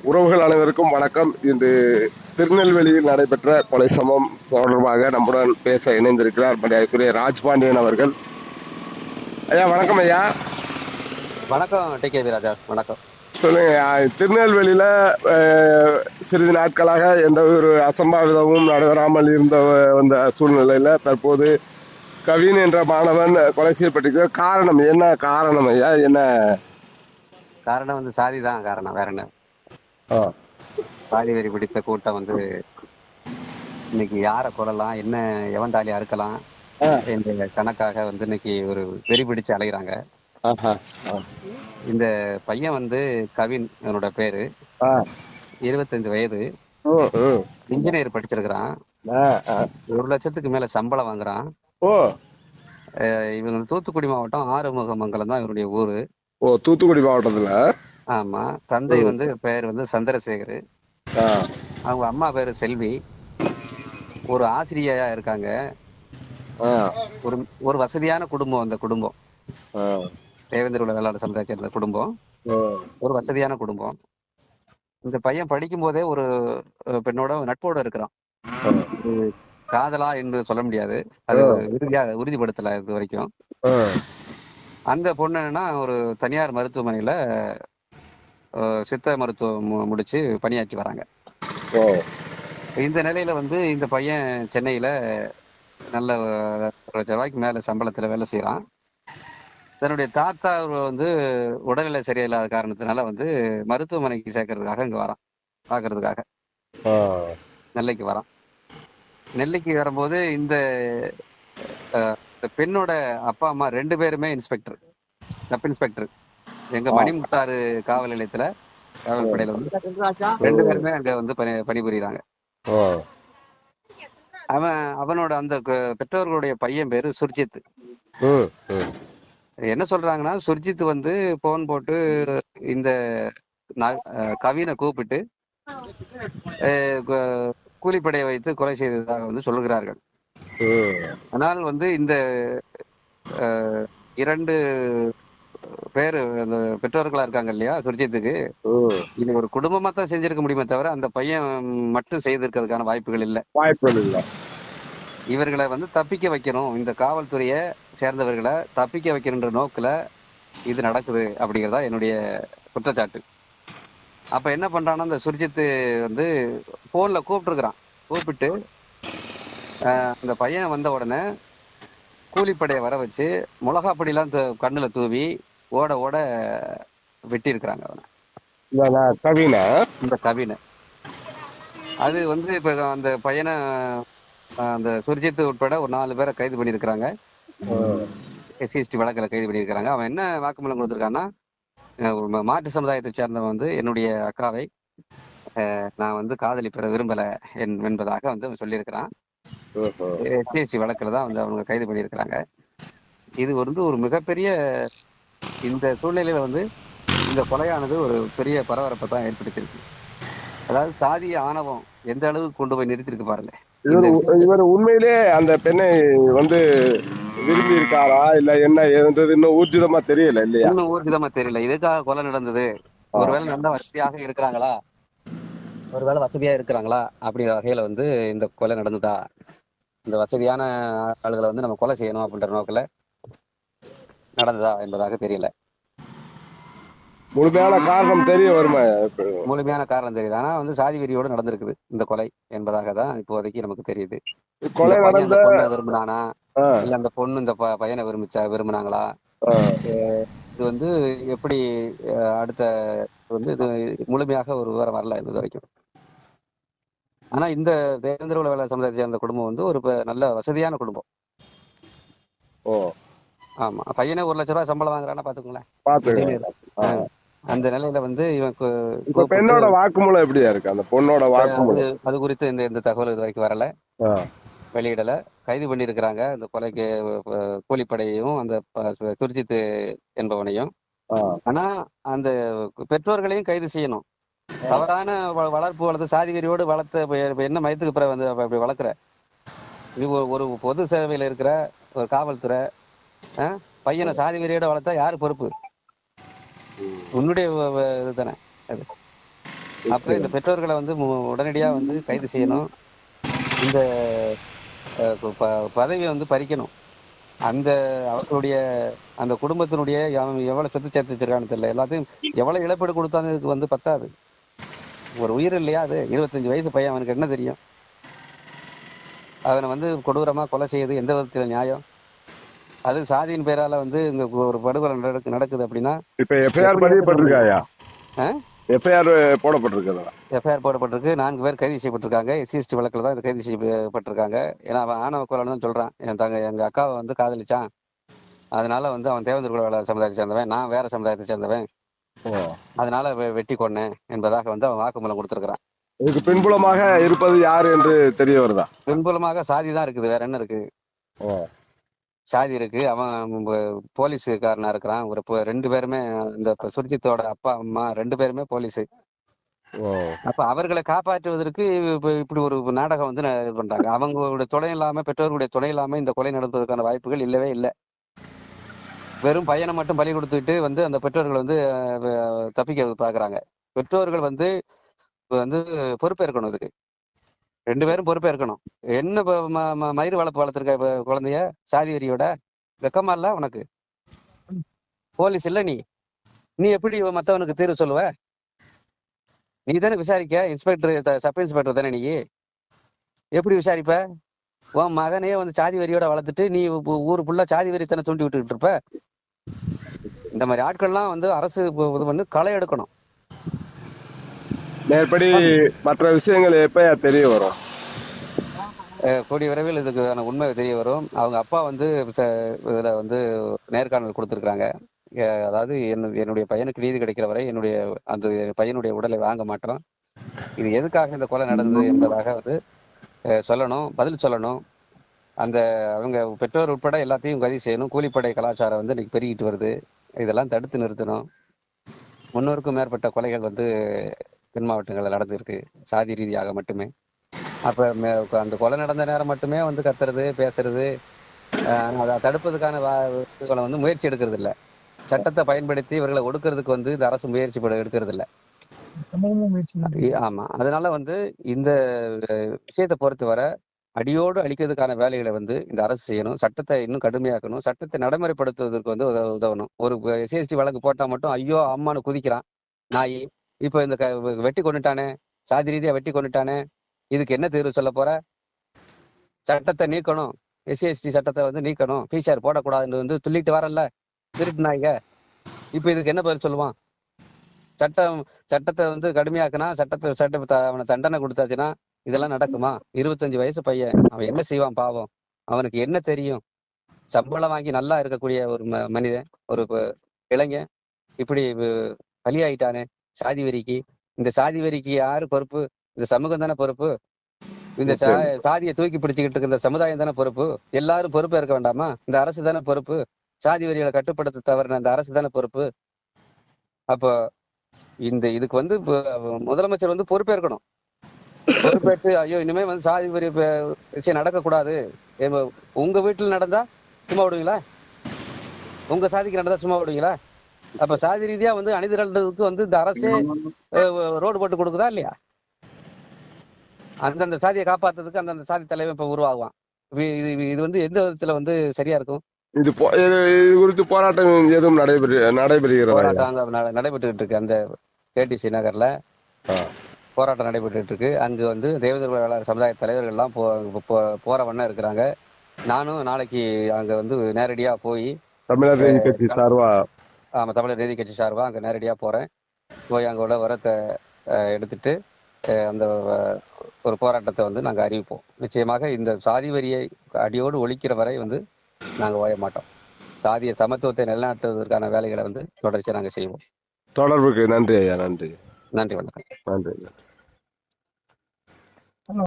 உறவுகள் அனைவருக்கும் வணக்கம். இன்று திருநெல்வேலியில் நடைபெற்ற கொலை சம்பவம் தொடர்பாக நம்முடன் பேச இணைந்திருக்கிறார் மரியாதைக்குரிய ராஜ்பாண்டியன் அவர்கள். ஐயா வணக்கம் ஐயா. வணக்கம் டி.கே.வி. ராஜா, வணக்கம். சொல்லுங்க ஐயா, திருநெல்வேலியில சிறிது நாட்களாக எந்த ஒரு அசம்பாவிதமும் நடைபெறாமல் இருந்த வந்த சூழ்நிலையில தற்போது கவின் என்ற மாணவன் கொலை செய்யப்பட்டிருக்கிறார். காரணம் என்ன? காரணம் ஐயா என்ன? காரணம் வந்து சாதி தான் காரணம், வேற என்ன? சாதி வெறி பிடித்த கூட்டம் வந்து இன்னைக்கு யாரை கொல்லலாம், என்ன எவன் தாலி அறுக்கலாம் என்ற கணக்காக வந்து இன்னைக்கு ஒரு வெறி பிடிச்சு அலைகிறாங்க. இந்த பையன் வந்து கவின், என்னோட பேரு. 25 வயது, இன்ஜினியர் படிச்சிருக்கிறான். 1 லட்சத்துக்கு மேல சம்பளம் வாங்குறான். இவங்க தூத்துக்குடி மாவட்டம் ஆறுமுகமங்கலம் தான் இவருடைய ஊரு. தூத்துக்குடி மாவட்டத்துல. ஆமா. தந்தை வந்து பெயர் வந்து சந்திரசேகர், அவங்க அம்மா பேரு செல்வி. ஒரு ஆசிரியையா இருக்காங்க. ஒரு ஒரு வசதியான குடும்பம் அந்த குடும்பம். தேவேந்திர உள்ள வேளாளர் சமுதாயத்தை சேர்ந்த குடும்பம், ஒரு வசதியான குடும்பம். இந்த பையன் படிக்கும் போதே ஒரு பெண்ணோட நட்போட இருக்கிறான். காதலா என்று சொல்ல முடியாது, அது உறுதிப்படுத்தல இது வரைக்கும். அந்த பொண்ணு என்னன்னா ஒரு தனியார் மருத்துவமனையில சித்த மருத்துவம் முடிச்சு பணியாற்றி வராங்க. இந்த நிலையில வந்து இந்த பையன் சென்னையில நல்ல 1,00,000 மேல சம்பளத்துல வேலை செய்யறான். தன்னுடைய தாத்தா வந்து உடல்நிலை சரியில்லாத காரணத்தினால வந்து மருத்துவமனைக்கு சேர்க்கறதுக்காக இங்க வரான், பாக்குறதுக்காக நெல்லைக்கு வரான். நெல்லைக்கு வரும்போது இந்த பெண்ணோட அப்பா அம்மா 2 பேருமே இன்ஸ்பெக்டர், சப் இன்ஸ்பெக்டர். எங்க மணிமுத்தாறு காவல் நிலையத்துல, காவல் படையில வந்து 2 பேருமே அங்க வந்து பணிபுரியுறாங்க. அவனோட அந்த பெற்றோர்களுடைய பையன் பேரு சுர்ஜித். என்ன சொல்றாங்கன்னா, சுர்ஜித் வந்து போன் போட்டு இந்த கவினை கூப்பிட்டு கூலிப்படையை வைத்து கொலை செய்ததாக வந்து சொல்லுகிறார்கள். ஆனால் வந்து இந்த 2 பேரு அந்த பெற்றோர்களா இருக்காங்க இல்லையா சுர்ஜித்துக்கு, இது ஒரு குடும்பமா தான் செஞ்சிருக்க முடியுமே தவிர அந்த பையன் மட்டும் செய்திருக்கிறதுக்கான வாய்ப்புகள் இல்லை. இவர்களை வந்து தப்பிக்க வைக்கணும், இந்த காவல்துறையை சேர்ந்தவர்களை தப்பிக்க வைக்கணுன்ற நோக்குல இது நடக்குது அப்படிங்கிறதா என்னுடைய குற்றச்சாட்டு. அப்ப என்ன பண்றான்னா, இந்த சுர்ஜித் வந்து போன்ல கூப்பிட்டு அந்த பையன் வந்த உடனே கூலிப்படையை வர வச்சு மிளகா பொடியெல்லாம் கண்ணுல தூவி ஓட ஓட வெட்டி இருக்கிறாங்க அவனை, இந்த கவினை. அது வந்து இப்ப அந்த பையனை அந்த சுர்ஜித் உட்பட ஒரு 4 பேரை கைது பண்ணியிருக்கிறாங்க. SC/ST வழக்கில் கைது பண்ணியிருக்கிறாங்க. அவன் என்ன வாக்குமூலம் கொடுத்திருக்கான்னா, மாற்று சமுதாயத்தை சேர்ந்தவன் வந்து என்னுடைய அக்காவை நான் வந்து காதலிப்பெற விரும்பல என்பதாக வந்து அவன் சொல்லியிருக்கிறான். SC/ST வழக்கில் தான் வந்து அவங்க கைது பண்ணியிருக்கிறாங்க. இது வந்து ஒரு மிகப்பெரிய, இந்த சூழ்நிலையில வந்து இந்த கொலையானது ஒரு பெரிய பரபரப்பை தான் ஏற்படுத்தியிருக்கு. அதாவது சாதிய ஆணவம் எந்த அளவுக்கு கொண்டு போய் நிறுத்திருக்கு பாருங்க. இவர் உண்மையிலே அந்த பெண்ணை வந்து விரும்பி இருக்காரா இல்ல என்ன ஏதுன்றது இன்னும் ஊர்ஜிதமா தெரியல இல்லையா? இன்னும் ஊர்ஜிதமா தெரியல. எதுக்காக கொலை நடந்தது, ஒருவேளை நல்ல வசதியாக இருக்கிறாங்களா, அப்படிங்கிற வகையில வந்து இந்த கொலை நடந்ததா, இந்த வசதியான ஆளுகளை வந்து நம்ம கொலை செய்யணும் அப்படின்ற நோக்கில நடந்ததா என்பதாக தெரியல. முழுமையான காரணம் தெரிய வருமா? முழுமையான காரணம் தெரியுது. ஆனா வந்து சாதி வெறியோடு நடந்திருக்குது இந்த கொலை என்பதாக தான் இப்போதைக்கு நமக்கு தெரியுது. கொலை பையன் அந்த பொண்ணை விரும்பினானா இல்ல அந்த பொண்ணு இந்த பையனை விரும்பினாங்களா, இது வந்து எப்படி அடுத்த வந்து இது முழுமையாக ஒரு விவரம் வரல இது வரைக்கும். ஆனா இந்த தேவேந்திர உள்ள வேளாளர் சமுதாயத்தை சேர்ந்த குடும்பம் வந்து ஒரு நல்ல வசதியான குடும்பம். ஆமா, பையனே 1,00,000 சம்பளம் வாங்குறான்னா பாத்துக்கோங்களேன். அந்த நிலையில வந்து இவன் பெண்ணோட வாக்குமூலம் எப்படியா இருக்கு? அந்த பொண்ணோட வாக்குமூலம் அது குறித்து எந்த தகவல் இது வரைக்கும் வரல, வெளியிடல. கைது பண்ணியிருக்கிறாங்க இந்த கொலைக்கு கூலிப்படையையும் அந்த சுர்ஜித் என்பவனையும். ஆனா அந்த பெற்றோர்களையும் கைது செய்யணும். தவறான வளர்ப்பு வளர்த்து சாதி வெறியோடு வளர்த்த என்ன மயத்துக்கு வந்து அப்படி வளர்க்குற? இது ஒரு பொது சேவையில இருக்கிற ஒரு காவல்துறை பையனை சாதி வெறியோட வளர்த்தா யாரு பொறுப்பு? உன்னுடைய இதுதானே அது. அப்ப இந்த பெற்றோர்களை வந்து உடனடியா வந்து கைது செய்யணும். இந்த பதவியை வந்து பறிக்கணும். அந்த அவர்களுடைய அந்த குடும்பத்தினுடைய எவ்வளவு சொத்து சேர்த்து வச்சிருக்கான்னு தெரியல. எல்லாத்தையும் எவ்வளவு இழப்பீடு கொடுத்தாலும் இதுக்கு வந்து பத்தாது. ஒரு உயிர் இல்லையா அது? 25 வயசு பையன், அவனுக்கு என்ன தெரியும்? அவனை வந்து கொடூரமா கொலை செய்யுது எந்த விதத்துல நியாயம்? அது சாதியின் பேரால வந்து இங்க ஒரு படுகொலை நடக்குது அப்படின்னா இப்ப எஃப்ஐஆர் எப்படி ஏத்துக்க முடியும்? பதியப்பட்டிருக்காயா? எஃப்ஐஆர் போடப்பட்டிருக்கிறதா? எஃப்ஐஆர் போடப்பட்டிருக்கு. 4 பேர் கைது செய்யப்பட்டிருக்காங்க. SC/ST வழக்குல தான் இது கைது செய்யப்பட்டிருக்காங்க. ஏன்னா அவன் ஆணவ கொலைன்னு தான் சொல்றான். எங்க அக்காவை வந்து காதலிச்சான், அதனால வந்து அவன் தேவேந்திர குல வேளாளர் சமுதாயத்தை சேர்ந்தவன், நான் வேற சமுதாயத்தை சேர்ந்தவன், அதனால வெட்டி கொன்னேன் என்பதாக வந்து அவன் வாக்குமூலம் கொடுத்திருக்கிறான். இதுக்கு பின்புலமாக இருப்பது யாரு என்று தெரிய வருதா? பின்புலமாக சாதி தான் இருக்குது, வேற என்ன இருக்கு? சாதி இருக்கு. அவன் போலீஸ்காரனா இருக்கிறான். ஒரு 2 பேருமே இந்த சுர்ஜித்தோட அப்பா அம்மா 2 பேருமே போலீஸ். அப்ப அவர்களை காப்பாற்றுவதற்கு இப்படி ஒரு நாடகம் வந்து இது பண்றாங்க. அவங்களுடைய துணை இல்லாம, பெற்றோர்களுடைய துணை இல்லாம இந்த கொலை நடப்பதற்கான வாய்ப்புகள் இல்லவே இல்லை. வெறும் பையனை மட்டும் பலி கொடுத்துட்டு வந்து அந்த பெற்றோர்கள் வந்து தப்பிக்க பாக்குறாங்க. பெற்றோர்கள் வந்து வந்து பொறுப்பேற்கணும். இதுக்கு 2 பேரும் பொறுப்பேற்கணும். என்ன மயிர் வளர்த்திருக்க குழந்தைய சாதி வெறியோட? வெக்கமா இல்ல உனக்கு? போலீஸ் இல்ல நீ? நீ எப்படி மத்தவனுக்கு தீர்வு சொல்லுவ? நீ தானே விசாரிக்க, இன்ஸ்பெக்டர், சப் இன்ஸ்பெக்டர் தானே நீ? எப்படி விசாரிப்ப? உன் மகனையே வந்து சாதி வெறியோட வளர்த்துட்டு நீ ஊரு ஃபுல்லா சாதி வெறித்தனை தூண்டி விட்டுக்கிட்டு இருப்ப. இந்த மாதிரி ஆட்கள்லாம் வந்து அரசு இது பண்ணி களை எடுக்கணும். மேற்படி மற்ற விஷயங்கள் எப்ப தெரிய வரும்? கூடிய விரைவில் இதுக்கான உண்மை தெரிய வரும். அவங்க அப்பா வந்து இதுல வந்து நேர்காணல் கொடுத்திருக்காங்க. அதாவது என்னுடைய பையனுக்கு நீதி கிடைக்கிற வரை அந்த பையனுடைய உடலை வாங்க மாட்டோம். இது எதுக்காக இந்த கொலை நடந்தது என்பதாக வந்து சொல்லணும், பதில் சொல்லணும். அந்த அவங்க பெற்றோர் உட்பட எல்லாத்தையும் கைது செய்யணும். கூலிப்படை கலாச்சாரம் வந்து இன்னைக்கு பெருகிட்டு வருது. இதெல்லாம் தடுத்து நிறுத்தணும். 300க்கும் மேற்பட்ட கொலைகள் வந்து தென் மாவட்டங்களில் நடந்திருக்கு, சாதி ரீதியாக மட்டுமே. அப்ப அந்த கொலை நடந்த நேரம் மட்டுமே வந்து கத்துறது, பேசுறது, அதை தடுப்பதற்கான வந்து முயற்சி எடுக்கிறது இல்லை. சட்டத்தை பயன்படுத்தி இவர்களை ஒடுக்கிறதுக்கு வந்து இந்த அரசு முயற்சி எடுக்கிறது இல்லை. ஆமா, அதனால வந்து இந்த விஷயத்தை பொறுத்தவரை அடியோடு அழிக்கிறதுக்கான வேலைகளை வந்து இந்த அரசு செய்யணும். சட்டத்தை இன்னும் கடுமையாக்கணும். சட்டத்தை நடைமுறைப்படுத்துவதற்கு வந்து உதவணும். ஒரு SC/ST வழக்கு போட்டா மட்டும் ஐயோ அம்மானு குதிக்கிறான் நாய். இப்ப இந்த வெட்டி கொண்டுட்டானே, சாதி ரீதியா வெட்டி கொண்டுட்டானே, இதுக்கு என்ன தீர்வு சொல்ல போற? சட்டத்தை நீக்கணும். SC/ST சட்டத்தை வந்து நீக்கணும். PCR போடக்கூடாதுன்னு வந்து துள்ளிட்டு வரல திருட்டு நாய்க. இப்ப இதுக்கு என்ன பதில் சொல்லுவான்? சட்டத்தை வந்து கடுமையாக்குனா, சட்டத்தை அவனை தண்டனை கொடுத்தாச்சுன்னா இதெல்லாம் நடக்குமா? 25 வயசு பையன், அவன் என்ன செய்வான் பாவம்? அவனுக்கு என்ன தெரியும்? சம்பளம் வாங்கி நல்லா இருக்கக்கூடிய ஒரு மனிதன், ஒரு இளைஞன் இப்படி பலியாயிட்டானே சாதி வெறிக்கு. இந்த சாதி வெறிக்கு யாரு பொறுப்பு? இந்த சமூகம் தானே பொறுப்பு. இந்த சாதியை தூக்கி பிடிச்சுக்கிட்டு இருக்க இந்த சமுதாயம் தானே பொறுப்பு. எல்லாரும் பொறுப்பு இருக்க வேண்டாமா? இந்த அரசு தானே பொறுப்பு. சாதி வெறிகளை கட்டுப்படுத்த தவறின இந்த அரசு தானே பொறுப்பு. அப்போ இதுக்கு வந்து முதலமைச்சர் வந்து பொறுப்பேற்கணும். பொறுப்பேற்று ஐயோ இனிமே வந்து சாதி வெறி விஷயம் நடக்கக்கூடாது. உங்க வீட்டுல நடந்தா சும்மா விடுவீங்களா? உங்க சாதிக்கு நடந்தா சும்மா விடுவீங்களா? அப்ப சாதி ரீதியா வந்து அணிதிரள்றதுக்கு வந்து இந்த அரசே ரோடு போட்டு கொடுக்குதா இல்லையா? அந்தந்த சாதியை காப்பாத்துறதுக்கு அந்தந்த சாதி தலைவன் இப்ப உருவாகுவான். இது வந்து எந்த விதத்துல வந்து சரியா இருக்கும்? இது குறித்து போராட்டம் எதுவும் நடைபெறுகிறது? போராட்டம் நடைபெற்றுட்டு இருக்கு. அந்த KTC நகர்ல போராட்டம் நடைபெற்று இருக்கு. அங்கு வந்து தேவேந்திர குல வேளாளர் சமுதாய தலைவர்கள் எல்லாம் போற வண்ணம் இருக்கிறாங்க. நானும் நாளைக்கு அங்க வந்து நேரடியா போய் தமிழர் நீதி கட்சி சார்பா தமிழர் நீதி கட்சி சார்பா அங்க நேரடியா போறேன். போய் அங்க உள்ள வரத்தை எடுத்துட்டு அந்த ஒரு போராட்டத்தை வந்து நாங்க அறிவிப்போம். நிச்சயமாக இந்த சாதி வரியை அடியோடு ஒழிக்கிற வரை வந்து நாங்க ஓய மாட்டோம். சாதிய சமத்துவத்தை நிலைநாட்டுவதற்கான வேலைகளை வந்து தொடர்ச்சியா நாங்க செய்வோம். தொடர்புக்கு நன்றி ஐயா. நன்றி. நன்றி, வணக்கம். நன்றி.